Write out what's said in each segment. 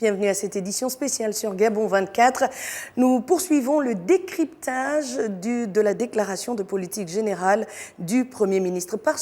Bienvenue à cette édition spéciale sur Gabon 24. Nous poursuivons le décryptage de la déclaration de politique générale du Premier ministre. Par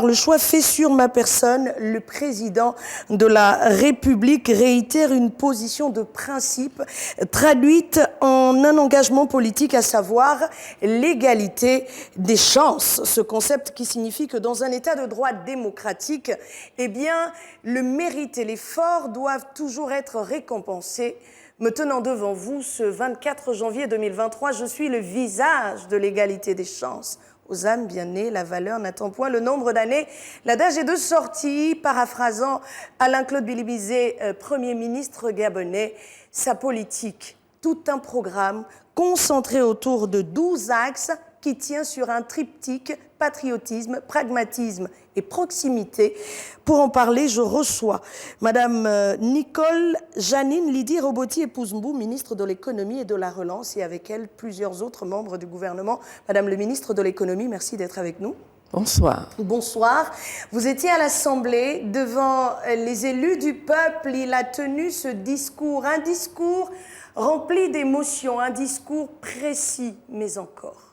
le choix fait sur ma personne, le président de la République réitère une position de principe traduite en un engagement politique, à savoir l'égalité des chances. Ce concept qui signifie que dans un état de droit démocratique, eh bien, le mérite et l'effort doivent toujours être récompensés. Me tenant devant vous ce 24 janvier 2023, je suis le visage de l'égalité des chances. Aux âmes bien nées, la valeur n'attend point le nombre d'années. L'adage est de sortie, paraphrasant Alain-Claude Bilibizé, Premier ministre gabonais, sa politique, tout un programme concentré autour de 12 axes qui tient sur un triptyque patriotisme, pragmatisme et proximité. Pour en parler, je reçois Madame Nicole Janine Lydie Roboti-Epouzmbou, ministre de l'économie et de la relance, et avec elle plusieurs autres membres du gouvernement. Madame le ministre de l'économie, merci d'être avec nous. Bonsoir. Bonsoir. Vous étiez à l'Assemblée devant les élus du peuple. Il a tenu ce discours, un discours rempli d'émotions, un discours précis, mais encore.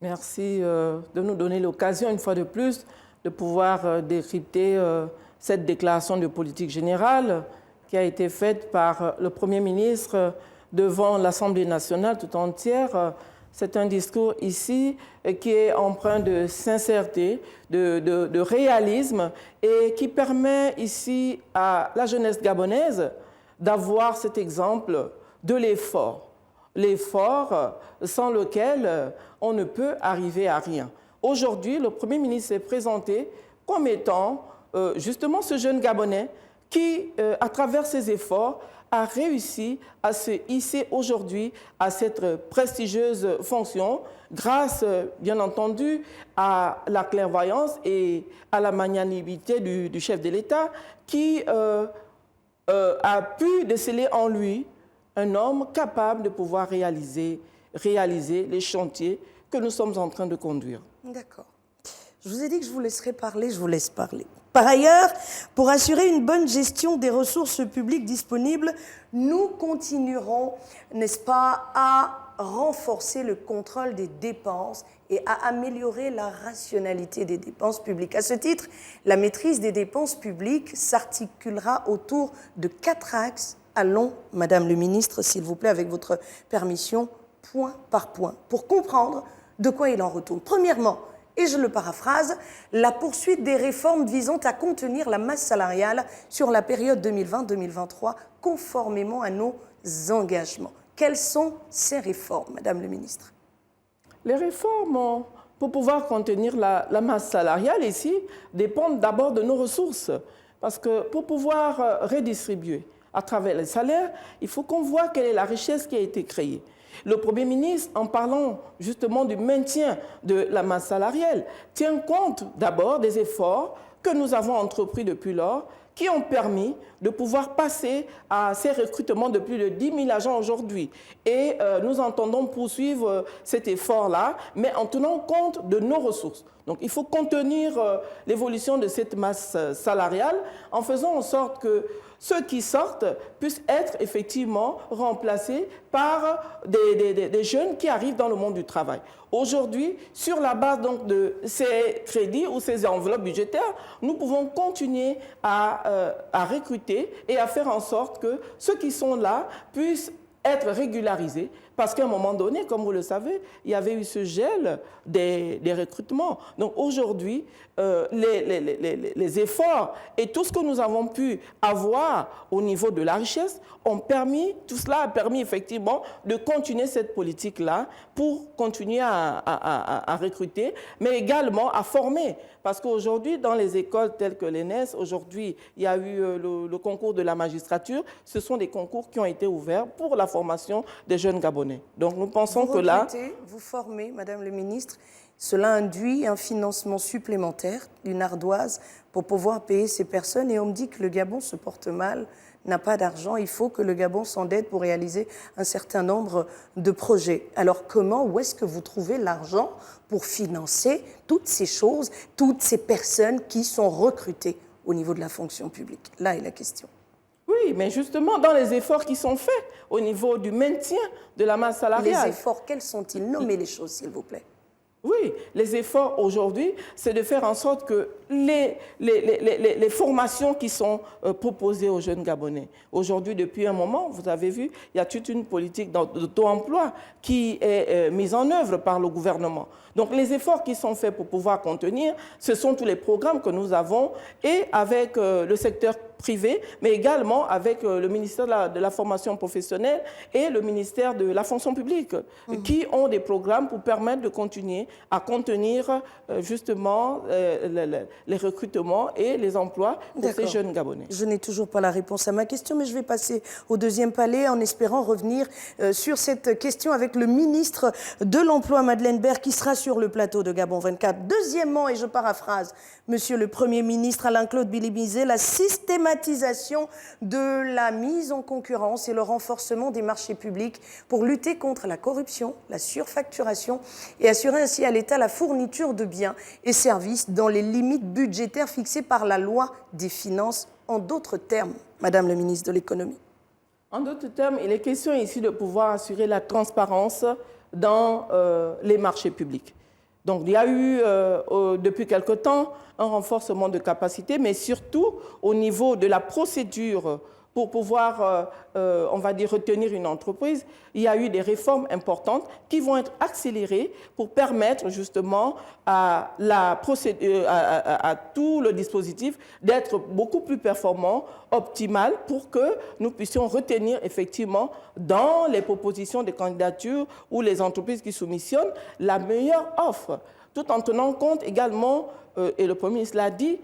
Merci de nous donner l'occasion, une fois de plus, de pouvoir décrypter cette déclaration de politique générale qui a été faite par le Premier ministre devant l'Assemblée nationale tout entière. C'est un discours ici qui est empreint de sincérité, de réalisme et qui permet ici à la jeunesse gabonaise d'avoir cet exemple de l'effort. L'effort sans lequel on ne peut arriver à rien. Aujourd'hui, le Premier ministre s'est présenté comme étant justement ce jeune Gabonais qui, à travers ses efforts, a réussi à se hisser aujourd'hui à cette prestigieuse fonction grâce, bien entendu, à la clairvoyance et à la magnanimité du chef de l'État qui a pu déceler en lui un homme capable de pouvoir réaliser les chantiers que nous sommes en train de conduire. D'accord. Je vous ai dit que je vous laisserai parler, je vous laisse parler. Par ailleurs, pour assurer une bonne gestion des ressources publiques disponibles, nous continuerons, n'est-ce pas, à renforcer le contrôle des dépenses et à améliorer la rationalité des dépenses publiques. À ce titre, la maîtrise des dépenses publiques s'articulera autour de 4 axes. Allons, Madame le ministre, s'il vous plaît, avec votre permission, point par point, pour comprendre de quoi il en retourne. Premièrement, et je le paraphrase, la poursuite des réformes visant à contenir la masse salariale sur la période 2020-2023, conformément à nos engagements. Quelles sont ces réformes, Madame le ministre? Les réformes, pour pouvoir contenir la masse salariale ici, dépendent d'abord de nos ressources. Parce que pour pouvoir redistribuer à travers les salaires, il faut qu'on voit quelle est la richesse qui a été créée. Le Premier ministre, en parlant justement du maintien de la masse salariale, tient compte d'abord des efforts que nous avons entrepris depuis lors, qui ont permis de pouvoir passer à ces recrutements de plus de 10 000 agents aujourd'hui. Et nous entendons poursuivre cet effort-là, mais en tenant compte de nos ressources. Donc il faut contenir l'évolution de cette masse salariale en faisant en sorte que ceux qui sortent puissent être effectivement remplacés par des jeunes qui arrivent dans le monde du travail. Aujourd'hui, sur la base donc de ces crédits ou ces enveloppes budgétaires, nous pouvons continuer à recruter et à faire en sorte que ceux qui sont là puissent être régularisés, parce qu'à un moment donné, comme vous le savez, il y avait eu ce gel des recrutements. Donc aujourd'hui, les efforts et tout ce que nous avons pu avoir au niveau de la richesse ont permis, tout cela a permis effectivement de continuer cette politique-là pour continuer à recruter, mais également à former. Parce qu'aujourd'hui, dans les écoles telles que l'ENES, aujourd'hui, il y a eu le concours de la magistrature. Ce sont des concours qui ont été ouverts pour la formation des jeunes Gabonais. Donc nous pensons que là... Vous formez, Madame le ministre, cela induit un financement supplémentaire d'une ardoise pour pouvoir payer ces personnes. Et on me dit que le Gabon se porte mal, n'a pas d'argent. Il faut que le Gabon s'endette pour réaliser un certain nombre de projets. Alors comment, où est-ce que vous trouvez l'argent pour financer toutes ces choses, toutes ces personnes qui sont recrutées au niveau de la fonction publique. Là est la question. Oui, mais justement, dans les efforts qui sont faits au niveau du maintien de la masse salariale. Les efforts, quels sont-ils? Nommez les choses, s'il vous plaît. Oui, les efforts aujourd'hui, c'est de faire en sorte que les formations qui sont proposées aux jeunes Gabonais. Aujourd'hui, depuis un moment, vous avez vu, il y a toute une politique d'auto-emploi qui est mise en œuvre par le gouvernement. Donc les efforts qui sont faits pour pouvoir contenir, ce sont tous les programmes que nous avons et avec le secteur privé, mais également avec le ministère de la formation professionnelle et le ministère de la fonction publique, qui ont des programmes pour permettre de continuer à contenir justement les recrutements et les emplois pour ces jeunes Gabonais. Je n'ai toujours pas la réponse à ma question, mais je vais passer au deuxième palais en espérant revenir sur cette question avec le ministre de l'Emploi, Madeleine Berre, qui sera sur le plateau de Gabon 24. Deuxièmement, et je paraphrase, Monsieur le Premier ministre Alain-Claude Billy-Bizet, la systématisation de la mise en concurrence et le renforcement des marchés publics pour lutter contre la corruption, la surfacturation et assurer ainsi à l'État la fourniture de biens et services dans les limites budgétaires fixées par la loi des finances. En d'autres termes, Madame le ministre de l'Économie. En d'autres termes, il est question ici de pouvoir assurer la transparence dans les marchés publics. Donc, il y a eu, depuis quelque temps, un renforcement de capacité, mais surtout au niveau de la procédure pour pouvoir, on va dire, retenir une entreprise. Il y a eu des réformes importantes qui vont être accélérées pour permettre justement à tout le dispositif d'être beaucoup plus performant, optimal, pour que nous puissions retenir effectivement dans les propositions de candidature ou les entreprises qui soumissionnent la meilleure offre, tout en tenant compte également, et le Premier ministre l'a dit,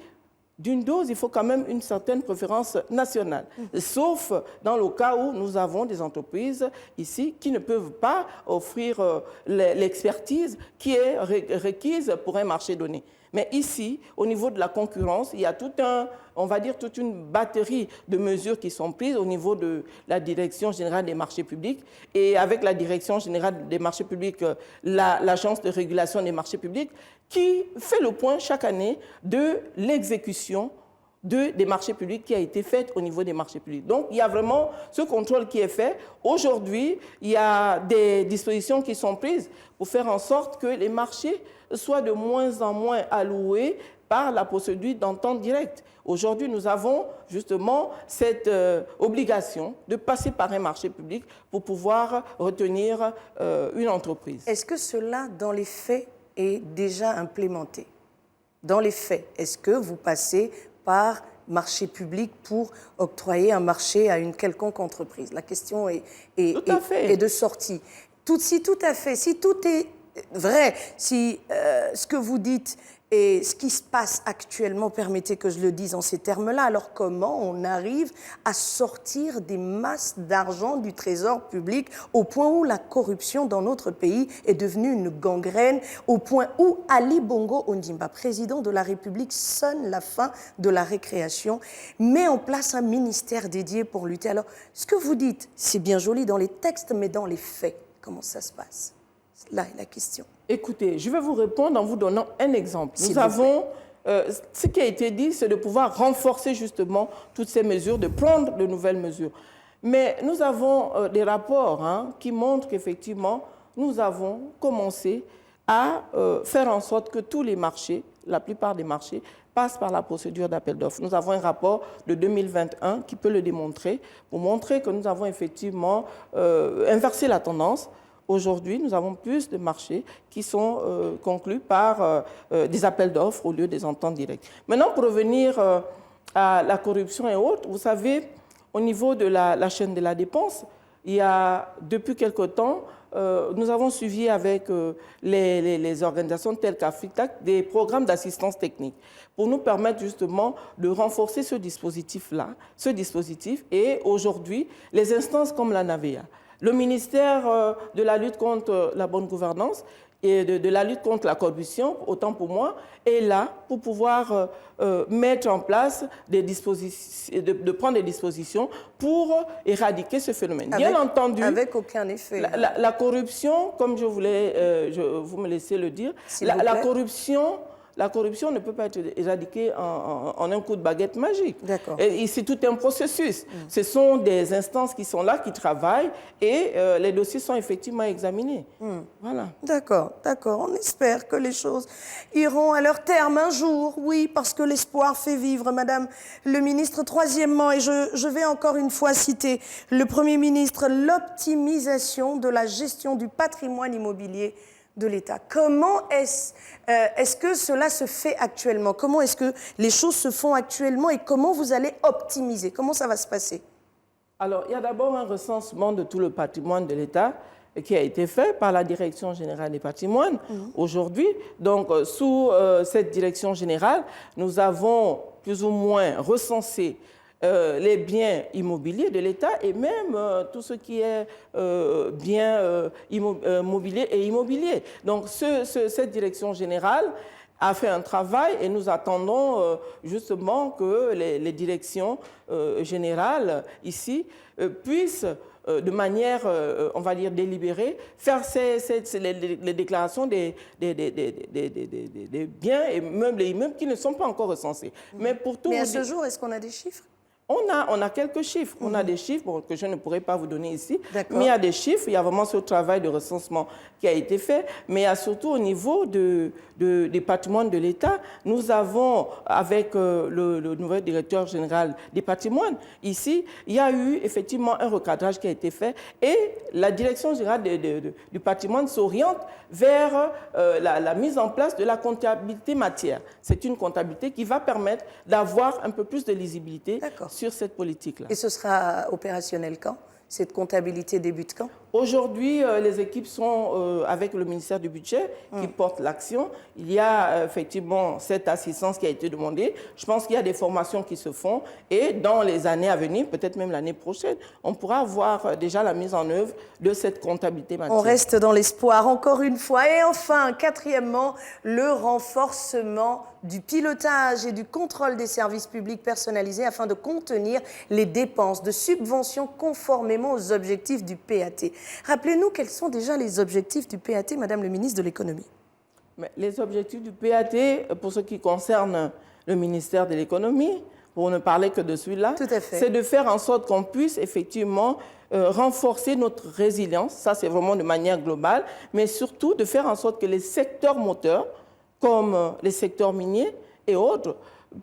d'une dose, il faut quand même une certaine préférence nationale, sauf dans le cas où nous avons des entreprises ici qui ne peuvent pas offrir l'expertise qui est requise pour un marché donné. Mais ici, au niveau de la concurrence, il y a on va dire toute une batterie de mesures qui sont prises au niveau de la Direction générale des marchés publics. Et avec la Direction générale des marchés publics, l'Agence de régulation des marchés publics, qui fait le point chaque année de l'exécution des marchés publics qui a été faite au niveau des marchés publics. Donc, il y a vraiment ce contrôle qui est fait. Aujourd'hui, il y a des dispositions qui sont prises pour faire en sorte que les marchés soient de moins en moins alloués par la procédure d'entente directe. Aujourd'hui, nous avons justement cette obligation de passer par un marché public pour pouvoir retenir une entreprise. Est-ce que cela, dans les faits, est déjà implémenté? Dans les faits, est-ce que vous passez par marché public pour octroyer un marché à une quelconque entreprise? La question est de sortie. Si tout est vrai, si ce que vous dites et ce qui se passe actuellement, permettez que je le dise en ces termes-là, alors comment on arrive à sortir des masses d'argent du trésor public au point où la corruption dans notre pays est devenue une gangrène, au point où Ali Bongo Ondimba, président de la République, sonne la fin de la récréation, met en place un ministère dédié pour lutter. Alors, ce que vous dites, c'est bien joli dans les textes, mais dans les faits, comment ça se passe? Là est la question. Écoutez, je vais vous répondre en vous donnant un exemple. Nous avons, ce qui a été dit, c'est de pouvoir renforcer justement toutes ces mesures, de prendre de nouvelles mesures. Mais nous avons des rapports qui montrent qu'effectivement, nous avons commencé à faire en sorte que tous les marchés, la plupart des marchés, passent par la procédure d'appel d'offres. Nous avons un rapport de 2021 qui peut le démontrer, pour montrer que nous avons effectivement inversé la tendance. Aujourd'hui, nous avons plus de marchés qui sont conclus par des appels d'offres au lieu des ententes directes. Maintenant, pour revenir à la corruption et autres, vous savez, au niveau de la chaîne de la dépense, il y a, depuis quelque temps, nous avons suivi avec les organisations telles qu'Afritac des programmes d'assistance technique pour nous permettre justement de renforcer ce dispositif-là, et aujourd'hui, les instances comme la NAVEA, le ministère de la lutte contre la bonne gouvernance et de la lutte contre la corruption, autant pour moi, est là pour pouvoir mettre en place des dispositions, de prendre des dispositions pour éradiquer ce phénomène. Bien entendu, avec aucun effet. La corruption, comme je voulais, vous me laissez le dire, la la corruption ne peut pas être éradiquée en un coup de baguette magique. D'accord. Et c'est tout un processus. Ce sont des instances qui sont là, qui travaillent, et les dossiers sont effectivement examinés. Voilà. D'accord, d'accord. On espère que les choses iront à leur terme un jour, oui, parce que l'espoir fait vivre, Madame le ministre. Troisièmement, et je vais encore une fois citer le Premier ministre, l'optimisation de la gestion du patrimoine immobilier de l'État. Comment est-ce que cela se fait actuellement? Comment est-ce que les choses se font actuellement et comment vous allez optimiser? Comment ça va se passer? Alors, il y a d'abord un recensement de tout le patrimoine de l'État qui a été fait par la Direction générale des patrimoines aujourd'hui. Donc, sous cette direction générale, nous avons plus ou moins recensé les biens immobiliers de l'État et même tout ce qui est biens mobiliers et immobiliers. Donc, cette direction générale a fait un travail et nous attendons justement que les directions générales ici puissent de manière, on va dire, délibérée, faire les déclarations des biens et meubles et immeubles qui ne sont pas encore recensés. Mais pour tout Mais à ce jour, est-ce qu'on a des chiffres? On a quelques chiffres. On a des chiffres que je ne pourrais pas vous donner ici. D'accord. Mais il y a des chiffres. Il y a vraiment ce travail de recensement qui a été fait. Mais il y a surtout au niveau des patrimoines de l'État, nous avons, avec le nouveau directeur général des patrimoines, ici, il y a eu effectivement un recadrage qui a été fait. Et la direction générale du patrimoine s'oriente vers la mise en place de la comptabilité matière. C'est une comptabilité qui va permettre d'avoir un peu plus de lisibilité sur cette politique-là. Et ce sera opérationnel quand? Cette comptabilité débute quand? Aujourd'hui, les équipes sont avec le ministère du Budget qui porte l'action. Il y a effectivement cette assistance qui a été demandée. Je pense qu'il y a des formations qui se font et dans les années à venir, peut-être même l'année prochaine, on pourra voir déjà la mise en œuvre de cette comptabilité matière. On reste dans l'espoir, encore une fois. Et enfin, quatrièmement, le renforcement du pilotage et du contrôle des services publics personnalisés afin de contenir les dépenses de subventions conformément aux objectifs du PAT. Rappelez-nous quels sont déjà les objectifs du PAT, Madame le ministre de l'Économie. Les objectifs du PAT, pour ce qui concerne le ministère de l'Économie, pour ne parler que de celui-là, c'est de faire en sorte qu'on puisse effectivement renforcer notre résilience, ça c'est vraiment de manière globale, mais surtout de faire en sorte que les secteurs moteurs, comme les secteurs miniers et autres,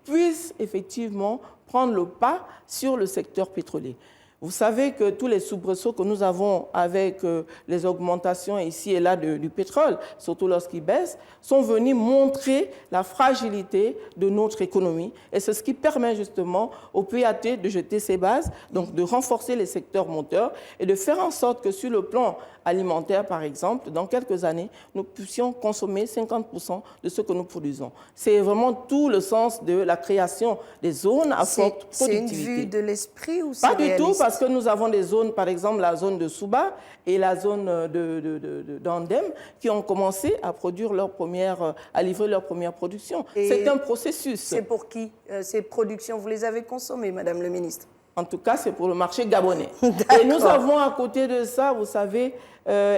puissent effectivement prendre le pas sur le secteur pétrolier. Vous savez que tous les soubresauts que nous avons avec les augmentations ici et là du pétrole, surtout lorsqu'il baisse, sont venus montrer la fragilité de notre économie. Et c'est ce qui permet justement au PAT de jeter ses bases, donc de renforcer les secteurs moteurs et de faire en sorte que sur le plan alimentaire, par exemple, dans quelques années, nous puissions consommer 50% de ce que nous produisons. C'est vraiment tout le sens de la création des zones à forte productivité. C'est une vue de l'esprit ou c'est Pas du réaliste? tout, parce que nous avons des zones, par exemple la zone de Souba et la zone d'Andem, qui ont commencé à produire à livrer leur première production. C'est un processus. C'est pour qui ces productions? Vous les avez consommées, Madame le ministre? En tout cas, c'est pour le marché gabonais. Et nous avons à côté de ça, vous savez,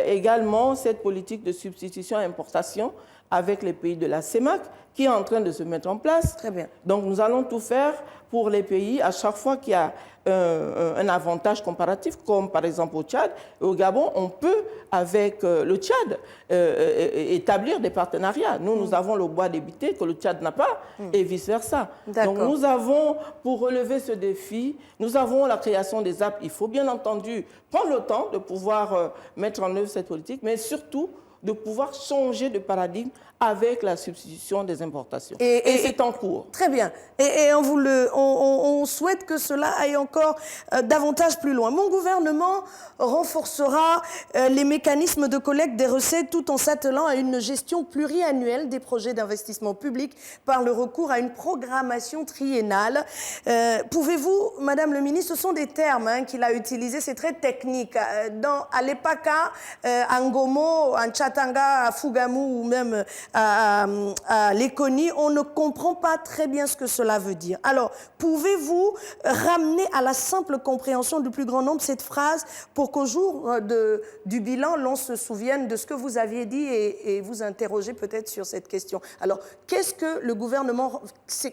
également cette politique de substitution à importation avec les pays de la CEMAC qui est en train de se mettre en place. Très bien. Donc nous allons tout faire pour les pays à chaque fois qu'il y a un avantage comparatif, comme par exemple au Tchad et au Gabon, on peut, avec le Tchad, établir des partenariats. Nous avons le bois débité que le Tchad n'a pas et vice-versa. Donc nous avons, pour relever ce défi, nous avons la création des apps. Il faut bien entendu prendre le temps de pouvoir mettre en œuvre cette politique, mais surtout de pouvoir changer de paradigme avec la substitution des importations. Et c'est en cours. Très bien. Et on souhaite que cela aille encore davantage plus loin. Mon gouvernement renforcera les mécanismes de collecte des recettes tout en s'attelant à une gestion pluriannuelle des projets d'investissement public par le recours à une programmation triennale. Pouvez-vous, Madame le ministre, ce sont des termes qu'il a utilisés, c'est très technique. À l'EPACA, en Gomo, en Tchad, Chatanga, à Fougamou ou même à Léconie, on ne comprend pas très bien ce que cela veut dire. Alors, pouvez-vous ramener à la simple compréhension du plus grand nombre cette phrase pour qu'au jour du bilan, l'on se souvienne de ce que vous aviez dit et vous interroger peut-être sur cette question. Alors, qu'est-ce que le gouvernement,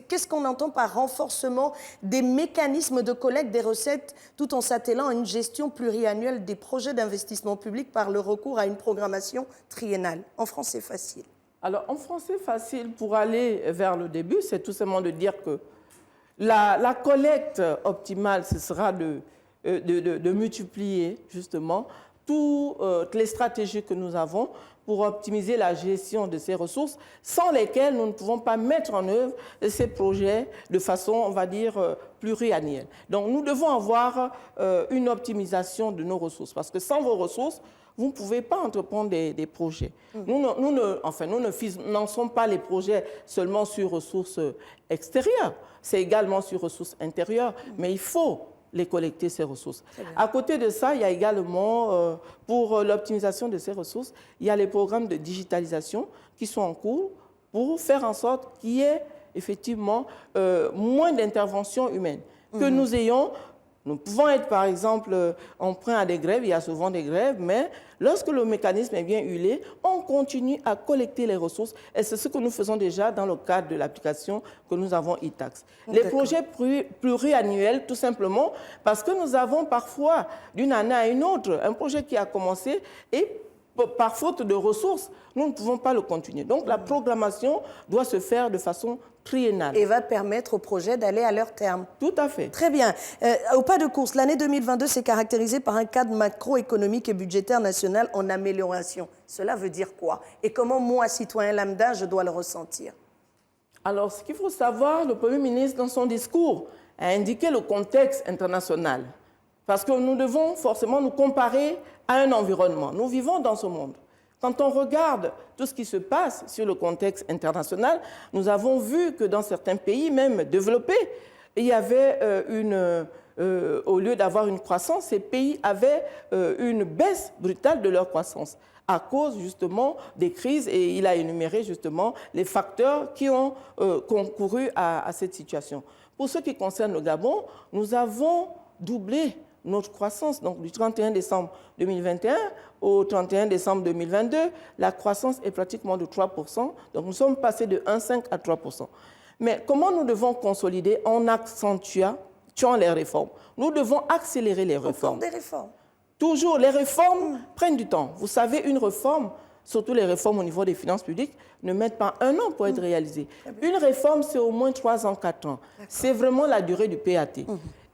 qu'est-ce qu'on entend par renforcement des mécanismes de collecte des recettes tout en s'attelant à une gestion pluriannuelle des projets d'investissement public par le recours à une programmation triennale? En français facile. Alors, en français facile, pour aller vers le début, c'est tout simplement de dire que la collecte optimale, ce sera de multiplier justement toutes les stratégies que nous avons pour optimiser la gestion de ces ressources, sans lesquelles nous ne pouvons pas mettre en œuvre ces projets de façon, on va dire, pluriannuelle. Donc, nous devons avoir une optimisation de nos ressources, parce que sans vos ressources, vous ne pouvez pas entreprendre des projets. Nous ne finançons pas les projets seulement sur ressources extérieures, c'est également sur ressources intérieures, mais il faut les collecter, ces ressources. À côté de ça, il y a également, pour l'optimisation de ces ressources, il y a les programmes de digitalisation qui sont en cours pour faire en sorte qu'il y ait effectivement moins d'interventions humaines. Que nous pouvons être, par exemple, emprunts à des grèves, il y a souvent des grèves, mais lorsque le mécanisme est bien huilé, on continue à collecter les ressources. Et c'est ce que nous faisons déjà dans le cadre de l'application que nous avons e-tax. Les projets pluriannuels, tout simplement, parce que nous avons parfois, d'une année à une autre, un projet qui a commencé et par faute de ressources, nous ne pouvons pas le continuer. Donc, la programmation doit se faire de façon triennale. Et va permettre aux projets d'aller à leur terme. Tout à fait. Très bien. Au pas de course, l'année 2022 s'est caractérisée par un cadre macroéconomique et budgétaire national en amélioration. Cela veut dire quoi? Et comment moi, citoyen lambda, je dois le ressentir? Alors, ce qu'il faut savoir, le Premier ministre, dans son discours, a indiqué le contexte international. Parce que nous devons forcément nous comparer à un environnement. Nous vivons dans ce monde. Quand on regarde tout ce qui se passe sur le contexte international, nous avons vu que dans certains pays, même développés, il y avait au lieu d'avoir une croissance, ces pays avaient une baisse brutale de leur croissance à cause justement des crises, et il a énuméré justement les facteurs qui ont concouru à cette situation. Pour ce qui concerne le Gabon, nous avons doublé notre croissance. Donc, du 31 décembre 2021 au 31 décembre 2022, la croissance est pratiquement de 3%. Donc, nous sommes passés de 1,5 à 3%. Mais comment nous devons consolider en accentuant les réformes? Nous devons accélérer les réformes. Encore des réformes. Toujours, les réformes prennent du temps. Vous savez, une réforme, surtout les réformes au niveau des finances publiques, ne mettent pas un an pour être réalisées. Une réforme, c'est au moins 3 ans, 4 ans. C'est vraiment la durée du PAT.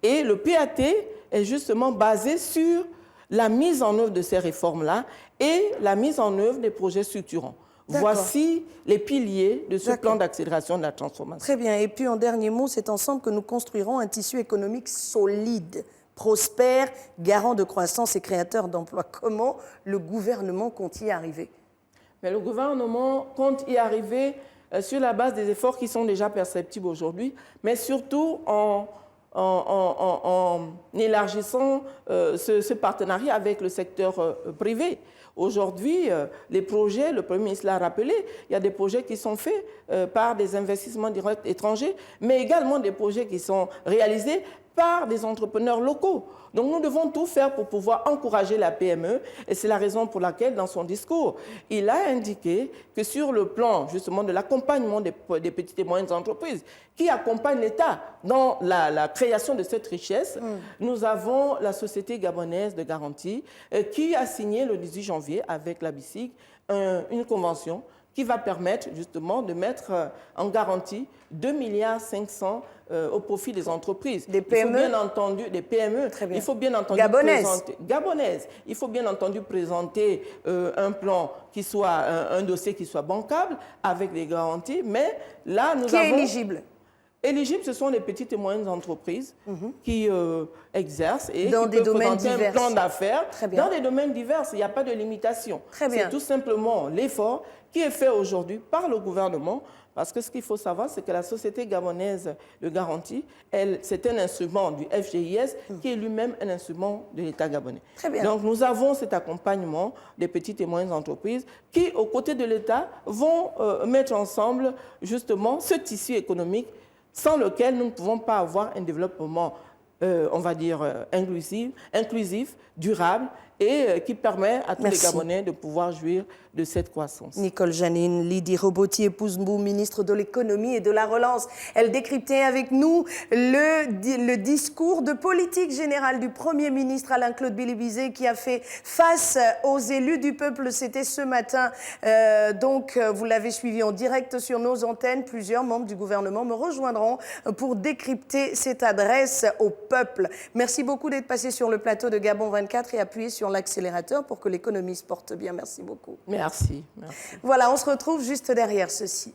Et le PAT est justement basé sur la mise en œuvre de ces réformes-là et la mise en œuvre des projets structurants. Voici les piliers de ce plan d'accélération de la transformation. Très bien. Et puis, en dernier mot, c'est ensemble que nous construirons un tissu économique solide, prospère, garant de croissance et créateur d'emplois. Comment le gouvernement compte y arriver? Mais le gouvernement compte y arriver sur la base des efforts qui sont déjà perceptibles aujourd'hui, mais surtout en élargissant ce partenariat avec le secteur privé. Aujourd'hui, les projets, le Premier ministre l'a rappelé, il y a des projets qui sont faits par des investissements directs étrangers, mais également des projets qui sont réalisés par des entrepreneurs locaux. Donc nous devons tout faire pour pouvoir encourager la PME, et c'est la raison pour laquelle, dans son discours, il a indiqué que sur le plan justement de l'accompagnement des petites et moyennes entreprises qui accompagnent l'État dans la création de cette richesse, nous avons la Société gabonaise de garantie qui a signé le 18 janvier avec la BICIG une convention qui va permettre justement de mettre en garantie 2,5 milliards au profit des entreprises. Des PME. Il faut bien entendu, des PME. Très bien. Il faut bien entendu Gabonaises. Il faut bien entendu présenter un plan qui soit, un dossier qui soit bancable, avec des garanties, mais là, nous avons... Qui est éligible? Éligibles, ce sont les petites et moyennes entreprises qui exercent et dans qui des peuvent domaines présenter divers. Un plan d'affaires Dans des domaines divers. Il n'y a pas de limitation. C'est tout simplement l'effort qui est fait aujourd'hui par le gouvernement Parce que ce qu'il faut savoir, c'est que la Société gabonaise de garantie, c'est un instrument du FGIS qui est lui-même un instrument de l'État gabonais. Très bien. Donc nous avons cet accompagnement des petites et moyennes entreprises qui, aux côtés de l'État, vont mettre ensemble justement ce tissu économique sans lequel nous ne pouvons pas avoir un développement, on va dire, inclusif, durable et qui permet à tous les Gabonais de pouvoir jouir de cette croissance. Nicole Janine, Lydie Roboti, épouse Mbou, ministre de l'économie et de la relance. Elle décryptait avec nous le discours de politique générale du Premier ministre Alain-Claude Billy-Bizet qui a fait face aux élus du peuple. C'était ce matin. Donc, vous l'avez suivi en direct sur nos antennes. Plusieurs membres du gouvernement me rejoindront pour décrypter cette adresse au peuple. Merci beaucoup d'être passé sur le plateau de Gabon 24 et appuyé sur l'accélérateur pour que l'économie se porte bien. Merci beaucoup. Merci. Voilà, on se retrouve juste derrière ceci.